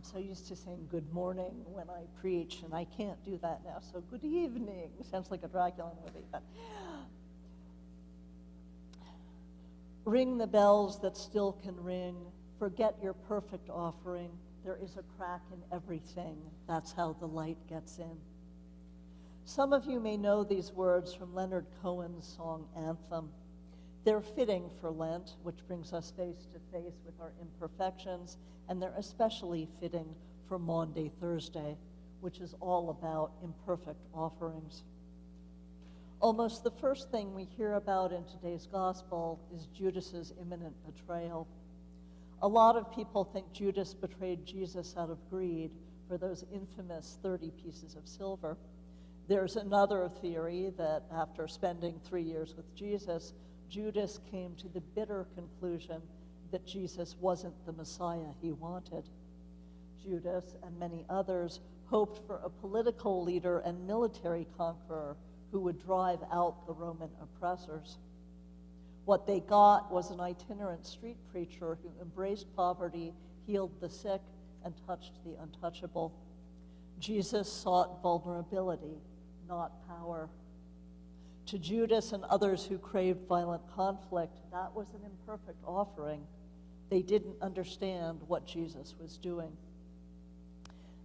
I'm so used to saying good morning when I preach, and I can't do that now, so good evening. Sounds like a Dracula movie, but ring the bells that still can ring. Forget your perfect offering. There is a crack in everything. That's how the light gets in. Some of you may know these words from Leonard Cohen's song Anthem. They're fitting for Lent, which brings us face to face with our imperfections, and they're especially fitting for Maundy Thursday, which is all about imperfect offerings. Almost the first thing we hear about in today's gospel is Judas's imminent betrayal. A lot of people think Judas betrayed Jesus out of greed for those infamous 30 pieces of silver. There's another theory that after spending 3 years with Jesus, Judas came to the bitter conclusion that Jesus wasn't the Messiah he wanted. Judas and many others hoped for a political leader and military conqueror who would drive out the Roman oppressors. What they got was an itinerant street preacher who embraced poverty, healed the sick, and touched the untouchable. Jesus sought vulnerability, not power. To Judas and others who craved violent conflict, that was an imperfect offering. They didn't understand what Jesus was doing.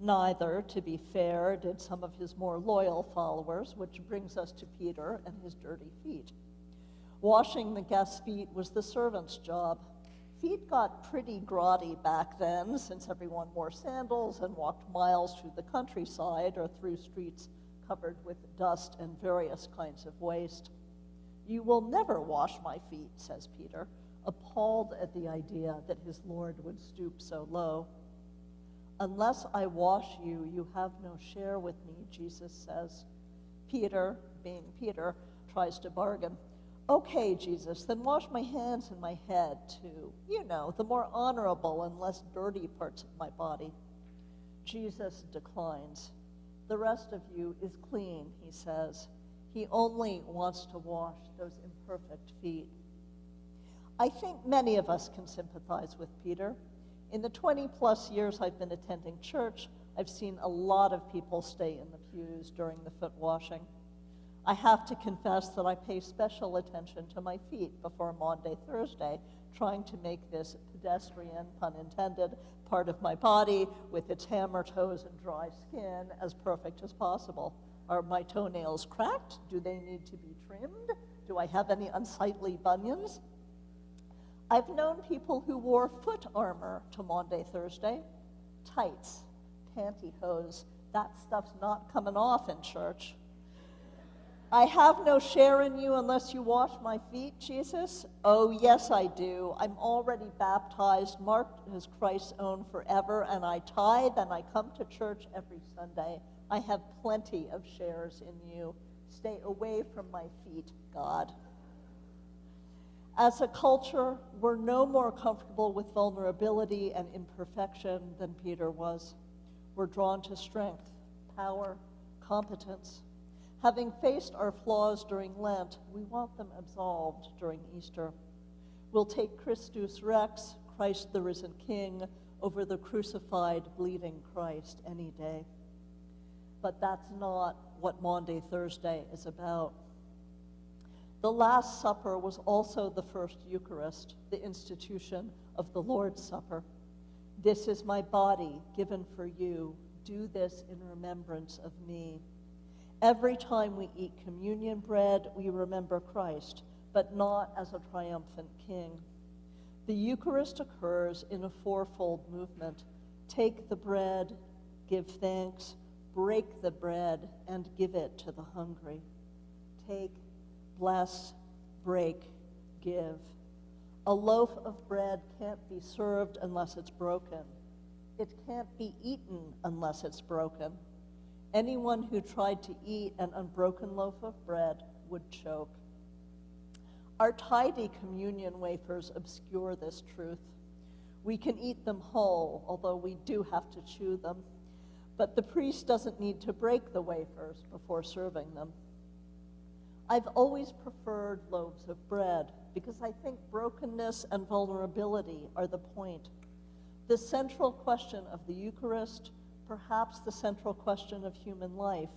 Neither, to be fair, did some of his more loyal followers, which brings us to Peter and his dirty feet. Washing the guests' feet was the servant's job. Feet got pretty grotty back then, since everyone wore sandals and walked miles through the countryside or through streets covered with dust and various kinds of waste. "You will never wash my feet," says Peter, appalled at the idea that his Lord would stoop so low. "Unless I wash you, you have no share with me," Jesus says. Peter, being Peter, tries to bargain. "Okay, Jesus, then wash my hands and my head too. You know, the more honorable and less dirty parts of my body." Jesus declines. "The rest of you is clean," he says. He only wants to wash those imperfect feet. I think many of us can sympathize with Peter. In the 20-plus years I've been attending church, I've seen a lot of people stay in the pews during the foot washing. I have to confess that I pay special attention to my feet before Maundy Thursday, trying to make this pedestrian, pun intended, part of my body with its hammer toes and dry skin as perfect as possible. Are my toenails cracked? Do they need to be trimmed? Do I have any unsightly bunions? I've known people who wore foot armor to Maundy Thursday. Tights, pantyhose, that stuff's not coming off in church. "I have no share in you unless you wash my feet, Jesus." "Oh, yes, I do. I'm already baptized, marked as Christ's own forever, and I tithe and I come to church every Sunday. I have plenty of shares in you. Stay away from my feet, God." As a culture, we're no more comfortable with vulnerability and imperfection than Peter was. We're drawn to strength, power, competence. Having faced our flaws during Lent, we want them absolved during Easter. We'll take Christus Rex, Christ the risen King, over the crucified, bleeding Christ any day. But that's not what Maundy Thursday is about. The Last Supper was also the first Eucharist, the institution of the Lord's Supper. "This is my body given for you. Do this in remembrance of me." Every time we eat communion bread, we remember Christ, but not as a triumphant king. The Eucharist occurs in a fourfold movement. Take the bread, give thanks, break the bread, and give it to the hungry. Take, bless, break, give. A loaf of bread can't be served unless it's broken. It can't be eaten unless it's broken. Anyone who tried to eat an unbroken loaf of bread would choke. Our tidy communion wafers obscure this truth. We can eat them whole, although we do have to chew them. But the priest doesn't need to break the wafers before serving them. I've always preferred loaves of bread because I think brokenness and vulnerability are the point. The central question of the Eucharist, perhaps the central question of human life,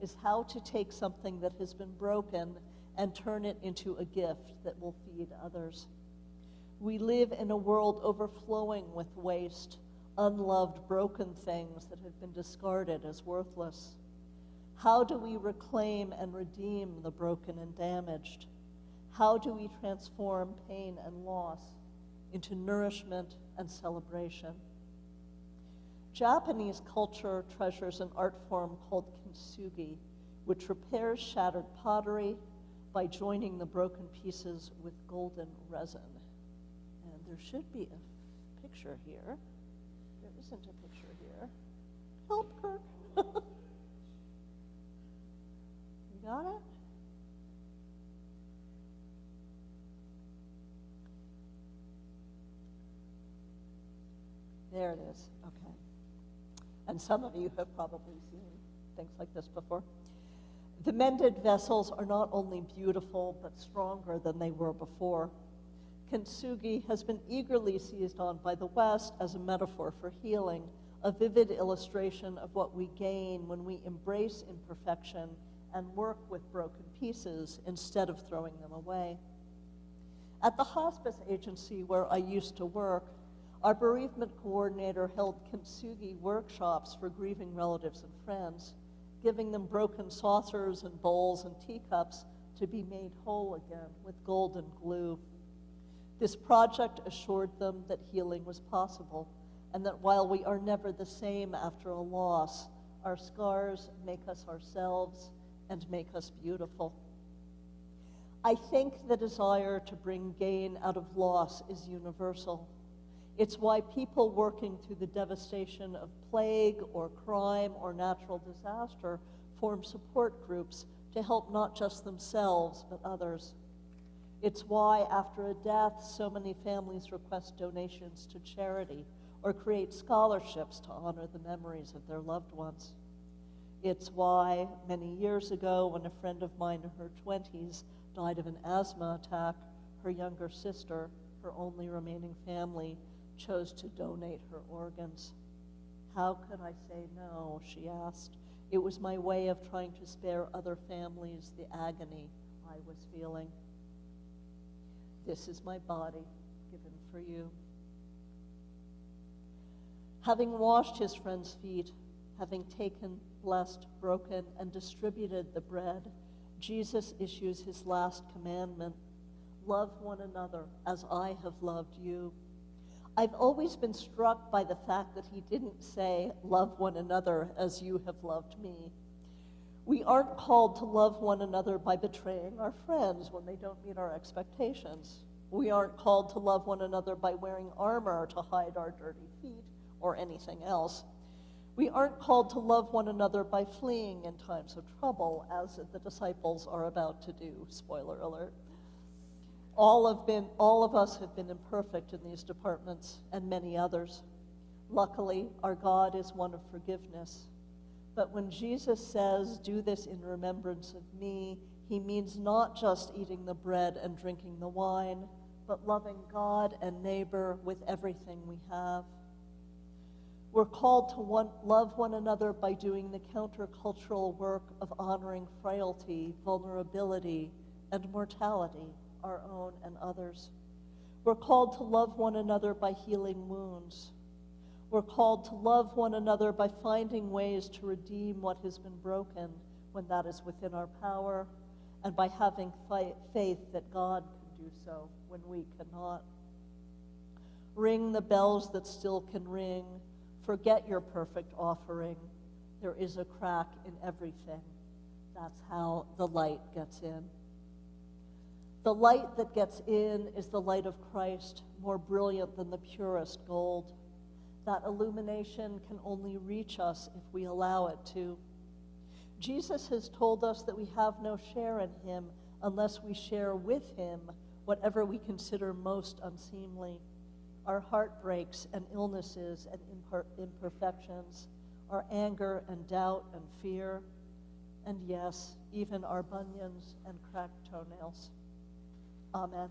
is how to take something that has been broken and turn it into a gift that will feed others. We live in a world overflowing with waste, unloved, broken things that have been discarded as worthless. How do we reclaim and redeem the broken and damaged? How do we transform pain and loss into nourishment and celebration? Japanese culture treasures an art form called kintsugi, which repairs shattered pottery by joining the broken pieces with golden resin. And there should be a picture here. There isn't a picture here. Help, Kirk. You got it? There it is. Okay. And some of you have probably seen things like this before. The mended vessels are not only beautiful, but stronger than they were before. Kintsugi has been eagerly seized on by the West as a metaphor for healing, a vivid illustration of what we gain when we embrace imperfection and work with broken pieces instead of throwing them away. At the hospice agency where I used to work, our bereavement coordinator held kintsugi workshops for grieving relatives and friends, giving them broken saucers and bowls and teacups to be made whole again with golden glue. This project assured them that healing was possible, and that while we are never the same after a loss, our scars make us ourselves and make us beautiful. I think the desire to bring gain out of loss is universal. It's why people working through the devastation of plague or crime or natural disaster form support groups to help not just themselves, but others. It's why, after a death, so many families request donations to charity or create scholarships to honor the memories of their loved ones. It's why, many years ago, when a friend of mine in her 20s died of an asthma attack, her younger sister, her only remaining family, chose to donate her organs. How could I say no, she asked. It was my way of trying to spare other families the agony I was feeling. This is my body given for you. Having washed his friend's feet, having taken, blessed, broken, and distributed the bread, Jesus issues his last commandment: love one another as I have loved you. I've always been struck by the fact that he didn't say, love one another as you have loved me. We aren't called to love one another by betraying our friends when they don't meet our expectations. We aren't called to love one another by wearing armor to hide our dirty feet or anything else. We aren't called to love one another by fleeing in times of trouble, as the disciples are about to do. Spoiler alert. All of us have been imperfect in these departments and many others. Luckily, our God is one of forgiveness. But when Jesus says, do this in remembrance of me, he means not just eating the bread and drinking the wine, but loving God and neighbor with everything we have. We're called to love one another by doing the countercultural work of honoring frailty, vulnerability, and mortality, our own and others. We're called to love one another by healing wounds. We're called to love one another by finding ways to redeem what has been broken when that is within our power, and by having faith that God can do so when we cannot. Ring the bells that still can ring. Forget your perfect offering. There is a crack in everything. That's how the light gets in. The light that gets in is the light of Christ, more brilliant than the purest gold. That illumination can only reach us if we allow it to. Jesus has told us that we have no share in him unless we share with him whatever we consider most unseemly. Our heartbreaks and illnesses and imperfections, our anger and doubt and fear, and yes, even our bunions and cracked toenails. Amen.